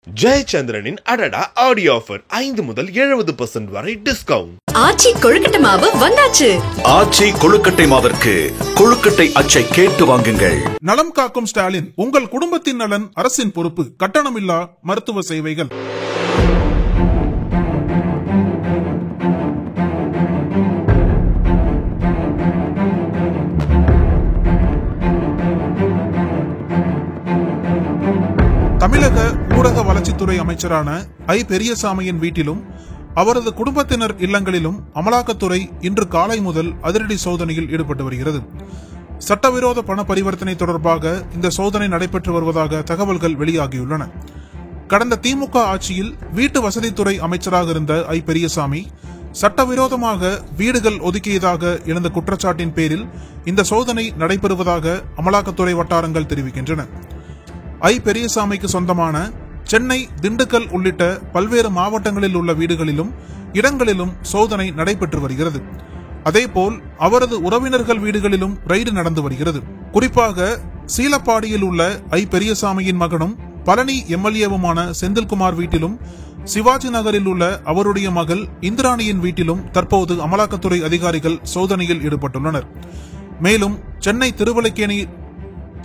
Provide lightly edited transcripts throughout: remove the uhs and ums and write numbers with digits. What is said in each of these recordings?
ஜெயச்சந்திரனின் அடடா audio offer 5 முதல் 70% வரை டிஸ்கவுண்ட். ஆச்சி கொழுக்கட்டை மாவு வந்தாச்சு. ஆச்சி கொழுக்கட்டை மாவிற்கு கொழுக்கட்டை அச்சை கேட்டு வாங்குங்கள். நலம் காக்கும் ஸ்டாலின், உங்கள் குடும்பத்தின் நலன் அரசின் பொறுப்பு. கட்டணமில்லா மருத்துவ சேவைகள். தமிழக ஊரக வளர்ச்சித்துறை அமைச்சரான ஐ பெரியசாமியின் வீட்டிலும் அவரது குடும்பத்தினர் இல்லங்களிலும் அமலாக்கத்துறை இன்று காலை முதல் அதிரடி சோதனையில் ஈடுபட்டு வருகிறது. சட்டவிரோத பண பரிவர்த்தனை தொடர்பாக இந்த சோதனை நடைபெற்று வருவதாக தகவல்கள் வெளியாகியுள்ளன. கடந்த திமுக ஆட்சியில் வீட்டு வசதித்துறை அமைச்சராக இருந்த ஐ பெரியசாமி சட்டவிரோதமாக வீடுகள் ஒதுக்கியதாக எழுந்த குற்றச்சாட்டின் பேரில் இந்த சோதனை நடைபெறுவதாக அமலாக்கத்துறை வட்டாரங்கள் தெரிவிக்கின்றன. ஐ பெரியசாமிக்கு சொந்தமான சென்னை, திண்டுக்கல் உள்ளிட்ட பல்வேறு மாவட்டங்களில் உள்ள வீடுகளிலும் இடங்களிலும் சோதனை நடைபெற்று வருகிறது. அதேபோல் அவரது உறவினர்கள் வீடுகளிலும் ரெய்டு நடந்து வருகிறது. குறிப்பாக சீலப்பாடியில் உள்ள ஐ பெரியசாமியின் மகனும் பழனி எம்எல்ஏவுமான செந்தில்குமார் வீட்டிலும், சிவாஜி நகரில் உள்ள அவருடைய மகள் இந்திராணியின் வீட்டிலும் தற்போது அமலாக்கத்துறை அதிகாரிகள் சோதனையில் ஈடுபட்டுள்ளனர். மேலும்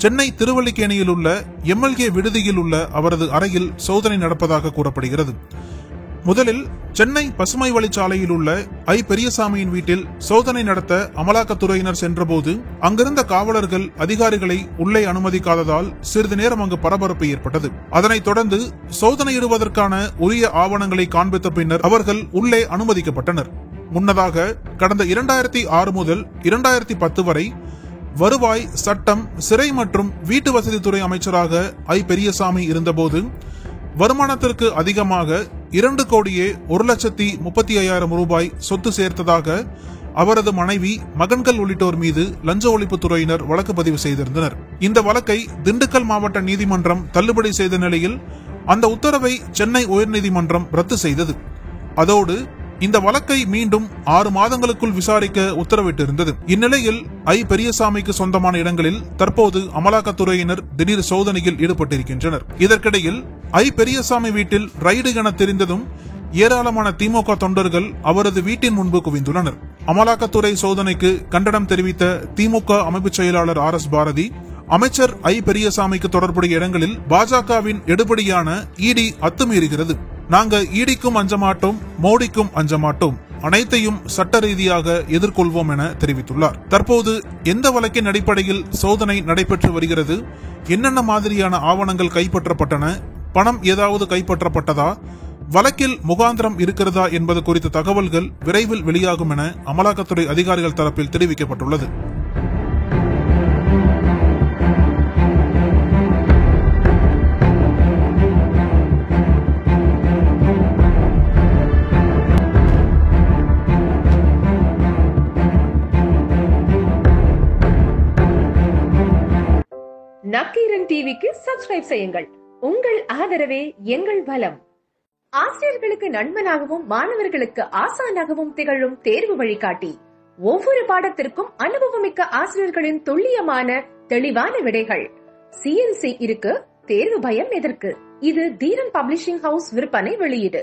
சென்னை திருவல்லிக்கேணியில் உள்ள எம்எல்ஏ விடுதியில் உள்ள அவரது அறையில் சோதனை நடப்பதாக கூறப்படுகிறது. முதலில் சென்னை பசுமை வழிச்சாலையில் உள்ள ஐ பெரியசாமியின் வீட்டில் சோதனை நடத்த அமலாக்கத்துறையினர் சென்றபோது அங்கிருந்த காவலர்கள் அதிகாரிகளை உள்ளே அனுமதிக்காததால் சிறிது நேரம் அங்கு பரபரப்பு ஏற்பட்டது. அதனைத் தொடர்ந்து சோதனையிடுவதற்கான உரிய ஆவணங்களை காண்பித்த பின்னர் அவர்கள் உள்ளே அனுமதிக்கப்பட்டனர். முன்னதாக கடந்த 2006 முதல் 2010 வரை வருவாய், சட்டம், சிறை மற்றும் வீட்டு வசதித்துறை அமைச்சராக ஐ பெரியசாமி இருந்தபோது வருமானத்திற்கு அதிகமாக 2,01,35,000 ரூபாய் சொத்து சேர்த்ததாக அவரது மனைவி, மகன்கள் உள்ளிட்டோர் மீது லஞ்ச ஒழிப்புத்துறையினர் வழக்கு பதிவு செய்திருந்தனர். இந்த வழக்கை திண்டுக்கல் மாவட்ட நீதிமன்றம் தள்ளுபடி செய்த நிலையில் அந்த உத்தரவை சென்னை உயர்நீதிமன்றம் ரத்து செய்தது. அதோடு இந்த வழக்கை மீண்டும் 6 மாதங்களுக்குள் விசாரிக்க உத்தரவிட்டிருந்தது. இந்நிலையில் ஐ பெரியசாமிக்கு சொந்தமான இடங்களில் தற்போது அமலாக்கத்துறையினர் திடீர் சோதனையில் ஈடுபட்டிருக்கின்றனர். இதற்கிடையில் ஐ பெரியசாமி வீட்டில் ரைடு என தெரிந்ததும் ஏராளமான திமுக தொண்டர்கள் அவரது வீட்டின் முன்பு குவிந்துள்ளனர். அமலாக்கத்துறை சோதனைக்கு கண்டனம் தெரிவித்த திமுக அமைப்பு செயலாளர் RS பாரதி, அமைச்சர் ஐ பெரியசாமிக்கு தொடர்புடைய இடங்களில் பாஜகவின் எடுபடியான இடி அத்துமீறுகிறது. நாங்க ஈடிக்கும் அஞ்ச மாட்டோம், மோடிக்கும் அஞ்ச மாட்டோம், அனைத்தையும் சட்ட ரீதியாக எதிர்கொள்வோம் என தெரிவித்துள்ளார். தற்போது எந்த வழக்கின் அடிப்படையில் சோதனை நடைபெற்று வருகிறது, என்னென்ன மாதிரியான ஆவணங்கள் கைப்பற்றப்பட்டன, பணம் ஏதாவது கைப்பற்றப்பட்டதா, வழக்கில் முகாந்திரம் இருக்கிறதா என்பது குறித்த தகவல்கள் விரைவில் வெளியாகும் என அமலாக்கத்துறை அதிகாரிகள் தரப்பில் தெரிவிக்கப்பட்டுள்ளது. நக்கீரன் டிவிக்கு சப்ஸ்கிரைப் செய்யுங்கள். உங்கள் ஆதரவே எங்கள் பலம். ஆசிரியர்களுக்கு நண்பனாகவும் மாணவர்களுக்கு ஆசானாகவும் திகழும் தேர்வு வழிகாட்டி. ஒவ்வொரு பாடத்திற்கும் அனுபவமிக்க ஆசிரியர்களின் துல்லியமான தெளிவான விடைகள். CNC இருக்கு, தேர்வு பயம் எதற்கு? இது தீரன் பப்ளிஷிங் ஹவுஸ் விற்பனை வெளியீடு.